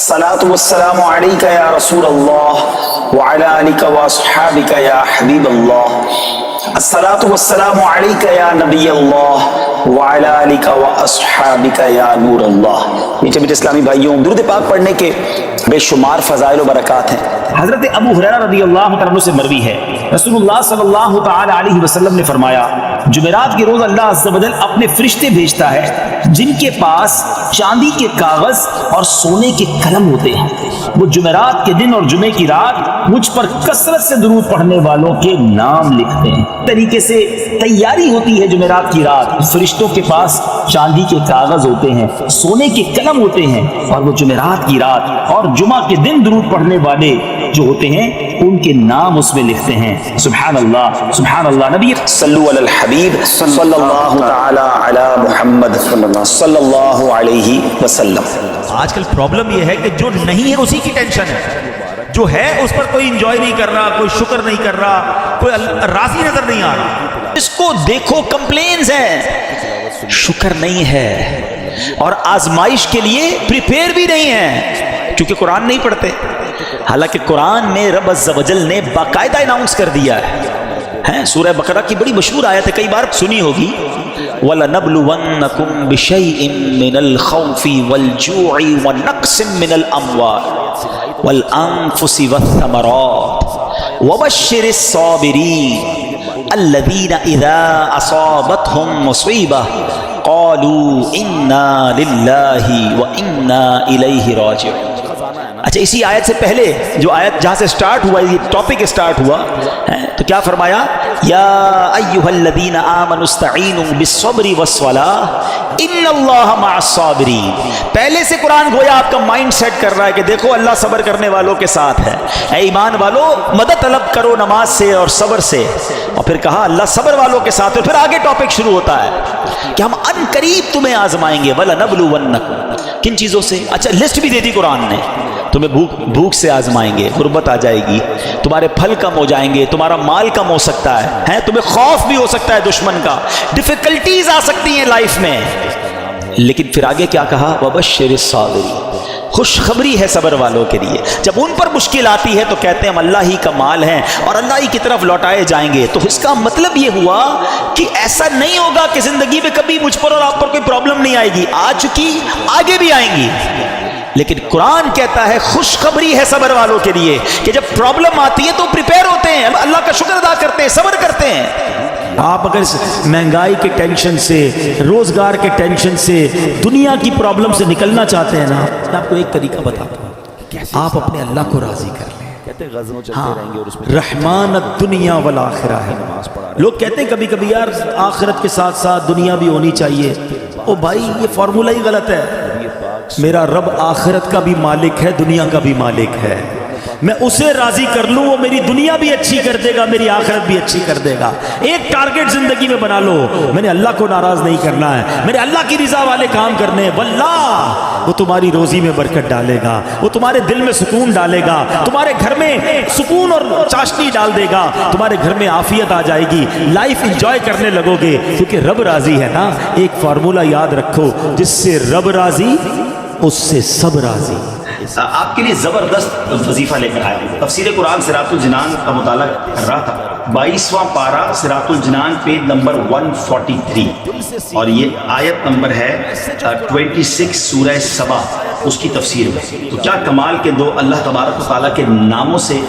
الصلاة والسلام عليك يا رسول الله وعلى آلك وأصحابك يا حبيب الله الصلاة والسلام عليك يا نبي الله وعلى آلك وأصحابك يا نور الله۔ میٹھے میٹھے اسلامی بھائیوں، درود پاک پڑھنے کے بے شمار فضائل و برکات ہیں۔ حضرت ابو ہریرہ رضی اللہ تعالیٰ عنہ سے مروی ہے، رسول اللہ صلی اللہ تعالی علیہ وسلم نے فرمایا، جمعرات کے روز اللہ عز و جل اپنے فرشتے بھیجتا ہے جن کے پاس چاندی کے کاغذ اور سونے کے قلم ہوتے ہیں۔ وہ جمعرات کے دن اور جمعے کی رات مجھ پر کثرت سے درود پڑھنے والوں کے نام لکھتے ہیں۔ طریقے سے تیاری ہوتی ہے جمعرات کی رات، فرشتوں کے پاس چاندی کے کاغذ ہوتے ہیں، سونے کے قلم ہوتے ہیں، اور وہ جمعرات کی رات اور جمعہ کے دن درود پڑھنے والے جو ہوتے ہیں ان کے نام اس میں لکھتے ہیں۔ سبحان اللہ سبحان اللہ۔ نبی صلو علی الحبیب صلی اللہ تعالی علی محمد صلی اللہ علیہ وسلم۔ آج کل پرابلم یہ ہے کہ جو نہیں ہے اسی کی ٹینشن ہے، جو ہے اس پر کوئی انجوائے نہیں کر رہا، کوئی شکر نہیں کر رہا، کوئی راضی نظر نہیں آ رہا۔ اس کو دیکھو کمپلینز ہیں، شکر نہیں ہے، اور آزمائش کے لیے پریپیئر بھی نہیں ہے، کیونکہ قرآن نہیں پڑھتے۔ حالانکہ قرآن میں رب عز و جل نے باقاعدہ اناؤنس کر دیا ہے، سورہ بقرہ کی بڑی مشہور آیت ہے، کئی بار سنی ہوگی، وَلَنَبْلُوَنَّكُمْ بِشَيْءٍ مِّنَ الْخَوْفِ وَالْجُوعِ وَنَقْصٍ مِّنَ الْأَمْوَالِ وَالْأَنفُسِ وَالثَّمَرَاتِ وَبَشِّرِ الصَّابِرِينَ الَّذِينَ إِذَا أَصَابَتْهُم مُّصِيبَةٌ قَالُوا إِنَّا لِلَّهِ وَإِنَّا إِلَيْهِ رَاجِعُونَ۔ اچھا، اسی آیت سے پہلے جو آیت جہاں سے سٹارٹ ہوا، یہ ٹاپک سٹارٹ ہوا تو کیا فرمایا؟ یا ایھا الذین آمنوا استعینوا بالصبر والصلاۃ ان اللہ مع الصابرین۔ پہلے سے قرآن گویا آپ کا مائنڈ سیٹ کر رہا ہے کہ دیکھو اللہ صبر کرنے والوں کے ساتھ ہے، اے ایمان والو مدد طلب کرو نماز سے اور صبر سے، اور پھر کہا اللہ صبر والوں کے ساتھ ہے، پھر آگے ٹاپک شروع ہوتا ہے کہ ہم ان قریب تمہیں آزمائیں گے، وَلَنَبْلُوَنَّكُمْ۔ کن چیزوں سے؟ اچھا لسٹ بھی دے دی قرآن نے، تمہیں بھوک سے آزمائیں گے، غربت آ جائے گی، تمہارے پھل کم ہو جائیں گے، تمہارا مال کم ہو سکتا ہے، تمہیں خوف بھی ہو سکتا ہے دشمن کا، ڈیفیکلٹیز آ سکتی ہیں لائف میں، لیکن پھر آگے کیا کہا؟ وَبَشِّرِ الصَّابِرِينَ۔ خوشخبری ہے صبر والوں کے لیے، جب ان پر مشکل آتی ہے تو کہتے ہیں ہم اللہ ہی کا مال ہیں اور اللہ ہی کی طرف لوٹائے جائیں گے۔ تو اس کا مطلب یہ ہوا کہ ایسا نہیں ہوگا کہ زندگی میں کبھی مجھ پر اور آپ پر کوئی پرابلم نہیں آئے گی، آ چکی، آگے بھی آئیں گی، لیکن قرآن کہتا ہے خوشخبری ہے صبر والوں کے لیے کہ جب پرابلم آتی ہے تو پریپیئر ہوتے ہیں، اللہ کا شکر ادا کرتے ہیں، صبر کرتے ہیں۔ آپ اگر مہنگائی کے ٹینشن سے، روزگار کے ٹینشن سے، دنیا کی پرابلم سے نکلنا چاہتے ہیں نا، میں آپ کو ایک طریقہ بتاتا ہوں، آپ اپنے اللہ کو راضی کر لیں۔ ہاں، رحمان الدنیا والآخرہ ہے۔ لوگ کہتے ہیں کبھی کبھی یار آخرت کے ساتھ ساتھ دنیا بھی ہونی چاہیے۔ او بھائی یہ فارمولہ ہی غلط ہے۔ میرا رب آخرت کا بھی مالک ہے، دنیا کا بھی مالک ہے، میں اسے راضی کر لوں، وہ میری دنیا بھی اچھی کر دے گا، میری آخرت بھی اچھی کر دے گا۔ ایک ٹارگٹ زندگی میں بنا لو، میں نے اللہ کو ناراض نہیں کرنا ہے، میں نے اللہ کی رضا والے کام کرنے ہیں، واللہ وہ تمہاری روزی میں برکت ڈالے گا، وہ تمہارے دل میں سکون ڈالے گا، تمہارے گھر میں سکون اور چاشنی ڈال دے گا، تمہارے گھر میں عافیت آ جائے گی، لائف انجوائے کرنے لگو گے، کیونکہ رب راضی ہے نا۔ ایک فارمولہ یاد رکھو، جس سے رب راضی اس سے سب راضی۔ آپ کے لیے زبردست وظیفہ لے کر آیا ہوں۔ تفسیر قرآن صراط الجنان کا مطالعہ کر رہا تھا، 22واں پارہ صراط الجنان پیج نمبر 143، اور یہ آیت نمبر ہے 26 سورہ سبا، اس کی تفسیر میں۔ تو کیا کمال کے دو اللہ تبارک و تعالیٰ کے ناموں سے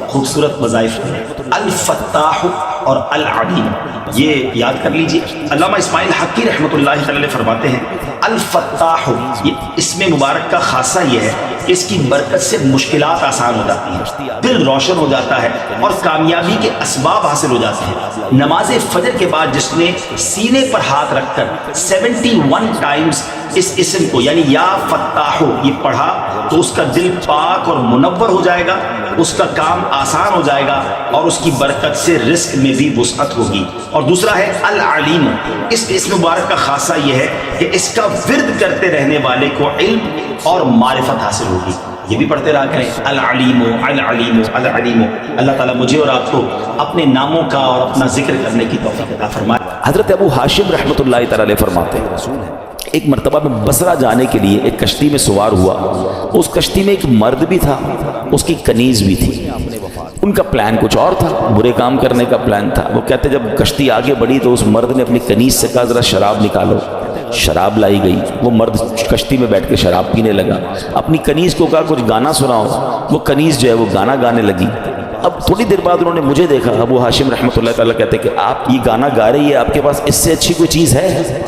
خوبصورت وظائف ہیں، الفتاح اور العلیم، یہ یاد کر لیجئے۔ علامہ اسماعیل حقی رحمۃ اللہ تعالی فرماتے ہیں الفتاح، یہ اسم مبارک کا خاصہ یہ ہے کہ اس کی برکت سے مشکلات آسان ہو جاتی ہیں، دل روشن ہو جاتا ہے اور کامیابی کے اسباب حاصل ہو جاتے ہیں۔ نماز فجر کے بعد جس نے سینے پر ہاتھ رکھ کر 71 ٹائمز اس اسم کو یعنی یا فتاح یہ پڑھا تو اس کا دل پاک اور منور ہو جائے گا، اس کا کام آسان ہو جائے گا اور اس کی برکت سے رزق میں بھی وسعت ہوگی۔ اور دوسرا ہے العلیم، اس اسم مبارک کا خاصہ یہ ہے کہ اس کا ورد کرتے رہنے والے کو علم اور معرفت حاصل ہوگی۔ یہ بھی پڑھتے رہا کریں، العلیم العلیم العلیم۔ اللہ تعالیٰ مجھے اور آپ کو اپنے ناموں کا اور اپنا ذکر کرنے کی توفیق عطا فرمائے۔ حضرت ابو ہاشم رحمۃ اللہ تعالی فرماتے ہیں ایک مرتبہ میں بصرہ جانے کے لیے ایک کشتی میں سوار ہوا. اس کشتی میں ایک مرد بھی تھا, اس کی کنیز بھی تھی. ان کا پلان کچھ اور تھا, برے کام کرنے کا پلان تھا. وہ کہتے جب کشتی آگے بڑھی تو اس مرد نے اپنی کنیز سے کہا ذرا شراب نکالو. شراب لائی گئی. وہ مرد کشتی میں بیٹھ کے شراب پینے لگا. اپنی کنیز کو کہا کچھ گانا سناؤ. وہ کنیز جو ہے وہ گانا گانے لگی. اب تھوڑی دیر بعد انہوں نے مجھے دیکھا. ابو ہاشم رحمۃ اللہ تعالیٰ کہتے کہ آپ یہ گانا گا رہی ہے, آپ کے پاس اس سے اچھی کوئی چیز ہے؟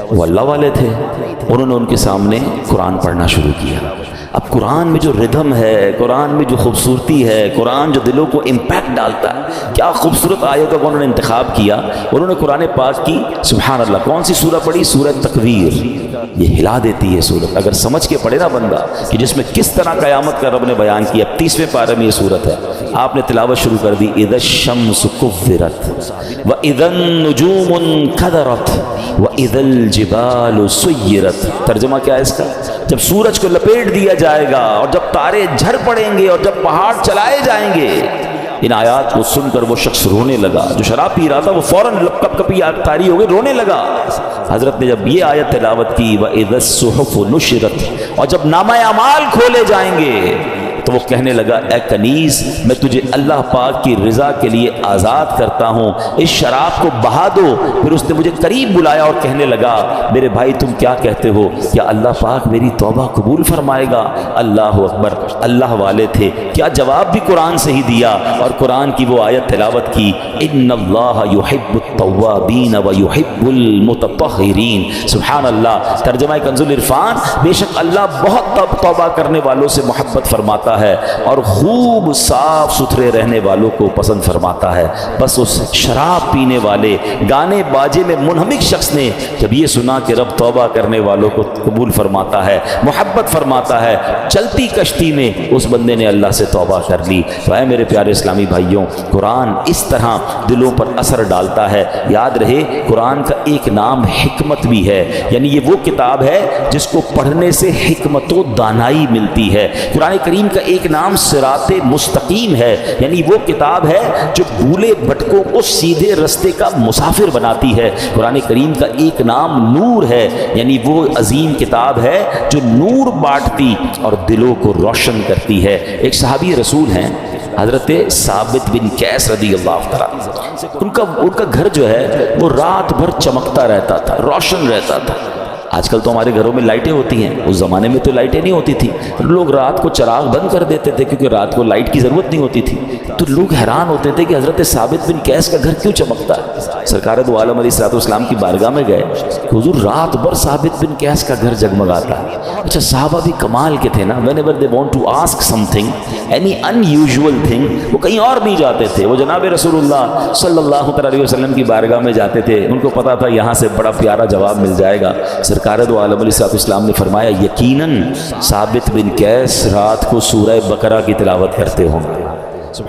وہ اللہ والے تھے. انہوں نے ان کے سامنے قرآن پڑھنا شروع کیا. اب قرآن میں جو ردھم ہے, قرآن میں جو خوبصورتی ہے, قرآن جو دلوں کو امپیکٹ ڈالتا ہے, کیا خوبصورت آیتوں کا انہوں نے انتخاب کیا. انہوں نے قرآن پاک کی سبحان اللہ کون سی سورہ پڑھی؟ سورہ تکویر. یہ ہلا دیتی ہے سورت, اگر سمجھ کے پڑھے نا بندہ کہ جس میں کس طرح قیامت کا رب نے بیان کیا. 30ویں پارے میں یہ سورت ہے. آپ نے تلاوت شروع کر دی اذا الشمس کورت واذا النجوم انکدرت واذا الجبال سیرت. ترجمہ کیا ہے اس کا؟ جب سورج کو لپیٹ دیا جائے گا اور جب تارے جھڑ پڑیں گے اور جب پہاڑ چلائے جائیں گے. ان آیات کو سن کر وہ شخص رونے لگا. جو شراب پی رہا تھا وہ فوراً کپ کپی تاری ہو گئے, رونے لگا. حضرت نے جب یہ آیت تلاوت کی وَإِذَا الصُّحُفُ نُشِرَتْ, اور جب نامہ اعمال کھولے جائیں گے, تو وہ کہنے لگا اے کنیز میں تجھے اللہ پاک کی رضا کے لیے آزاد کرتا ہوں, اس شراب کو بہا دو. پھر اس نے مجھے قریب بلایا اور کہنے لگا میرے بھائی تم کیا کہتے ہو, کیا اللہ پاک میری توبہ قبول فرمائے گا؟ اللہ اکبر. اللہ والے تھے, کیا جواب بھی قرآن سے ہی دیا اور قرآن کی وہ آیت تلاوت کی ان اللہ یحب التوابین ویحب المتطہرین. سبحان اللہ. ترجمہ کنز العرفان, بے شک اللہ بہت توبہ کرنے والوں سے محبت فرماتا ہے اور خوب صاف ستھرے رہنے والوں کو پسند فرماتا ہے. بس اس شراب پینے والے گانے باجے میں منہمک شخص نے جب یہ سنا کہ رب توبہ کرنے والوں کو قبول فرماتا ہے, محبت فرماتا ہے, چلتی کشتی میں اس بندے نے اللہ سے توبہ کر لی. تو اے میرے پیارے اسلامی بھائیوں, قرآن اس طرح دلوں پر اثر ڈالتا ہے. یاد رہے قرآن کا ایک نام حکمت بھی ہے, یعنی یہ وہ کتاب ہے جس کو پڑھنے سے حکمت و دانائی ملتی ہے. قرآن کریم کا ایک نام صراط مستقیم ہے, یعنی وہ کتاب ہے جو بھولے بھٹکوں کو سیدھے رستے کا مسافر بناتی ہے. قرآن کریم کا ایک نام نور ہے, یعنی وہ عظیم کتاب ہے جو نور بانٹتی اور دلوں کو روشن کرتی ہے. ایک صحابی رسول ہیں حضرت ثابت بن قیس رضی اللہ تعالیٰ. ان کا گھر جو ہے وہ رات بھر چمکتا رہتا تھا, روشن رہتا تھا. آج کل تو ہمارے گھروں میں لائٹیں ہوتی ہیں, اس زمانے میں تو لائٹیں نہیں ہوتی تھی. لوگ رات کو چراغ بند کر دیتے تھے کیونکہ رات کو لائٹ کی ضرورت نہیں ہوتی تھی. تو لوگ حیران ہوتے تھے کہ حضرت ثابت بن قیس کا گھر کیوں چمکتا ہے. سرکار دو عالم علیہ الصلوۃ والسلام کی بارگاہ میں گئے کہ حضور رات بھر ثابت بن قیس کا گھر جگمگاتا ہے. اچھا صحابہ بھی کمال کے تھے نا, whenever they want to ask something, any unusual thing, وہ کہیں اور نہیں جاتے تھے, وہ جناب رسول اللہ صلی اللہ علیہ وسلم کی بارگاہ میں جاتے تھے. ان کو پتا تھا یہاں سے بڑا پیارا جواب مل جائے گا. سرکار دو عالم علیہ الصلوۃ والسلام نے فرمایا یقیناً ثابت بن قیس رات کو سورہ بقرہ کی تلاوت کرتے ہوں گے.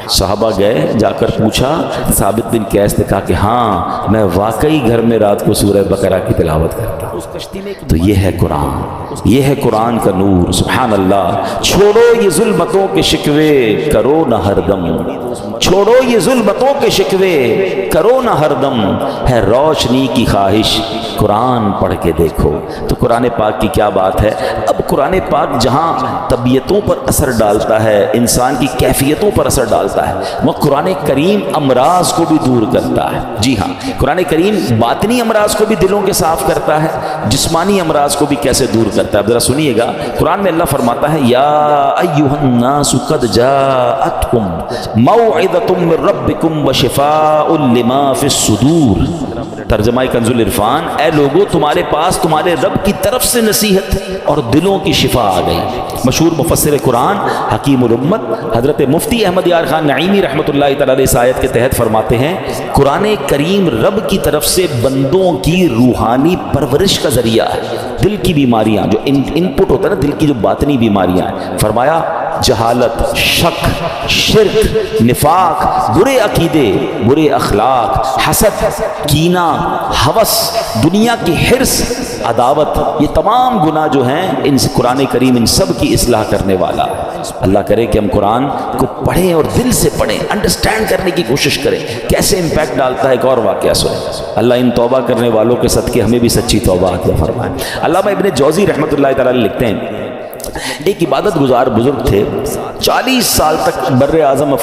صحابہ گئے, جا کر پوچھا, ثابت بن قیس نے کہا کہ ہاں میں واقعی گھر میں رات کو سورہ بقرہ کی تلاوت کرتا ہوں. تو یہ ہے قرآن, یہ ہے قرآن کا نور. سبحان اللہ. چھوڑو یہ ظلمتوں کے شکوے کرو نہ ہر دم, چھوڑو یہ ظلمتوں کے شکوے کرو نہ ہر دم, ہے روشنی کی خواہش قرآن پڑھ کے دیکھو. تو قرآن پاک کی کیا بات ہے. اب قرآن پاک جہاں طبیعتوں پر اثر ڈالتا ہے, انسان کی کیفیتوں پر اثر ڈالتا ہے, وہ قرآن کریم امراض کو بھی دور کرتا ہے. جی ہاں, قرآن کریم باطنی امراض کو بھی دلوں کے صاف کرتا ہے, جسمانی امراض کو بھی کیسے دور کرتا ہے. اب ذرا سنیے گا, قرآن میں اللہ فرماتا ہے یا ایھا الناس قد جاءتکم موعظۃ من ربکم وشفاء لما فی الصدور. ترجمہ کنز العرفان, اے لوگو تمہارے پاس تمہارے رب کی طرف سے نصیحت اور دلوں کی شفا آ گئی. مشہور مفسر قرآن حکیم الامت حضرت مفتی احمد یار خان نعیمی رحمۃ اللہ تعالی علیہ اس آیت کے تحت فرماتے ہیں قرآن کریم رب کی طرف سے بندوں کی روحانی پرورش کا ذریعہ ہے. دل کی بیماریاں جو ان پٹ ہوتا ہے نا, دل کی جو باطنی بیماریاں ہیں, فرمایا جہالت، شک، شرک، نفاق، برے عقیدے، برے اخلاق، حسد، کینہ، ہوس، دنیا کی حرص، عداوت، یہ تمام گناہ جو ہیں ان سے قرآن کریم ان سب کی اصلاح کرنے والا ہے۔ اللہ کرے کہ ہم قرآن کو پڑھیں اور دل سے پڑھیں، انڈرسٹینڈ کرنے کی کوشش کریں کیسے امپیکٹ ڈالتا ہے۔ ایک اور واقعہ سنیں، اللہ ان توبہ کرنے والوں کے صدقے ہمیں بھی سچی توبہ عطا فرمائے۔ علامہ ابن جوزی رحمۃ اللہ تعالی علیہ لکھتے ہیں، ایک عبادت گزار بزرگ تھے، 40 سال تک بر اعظم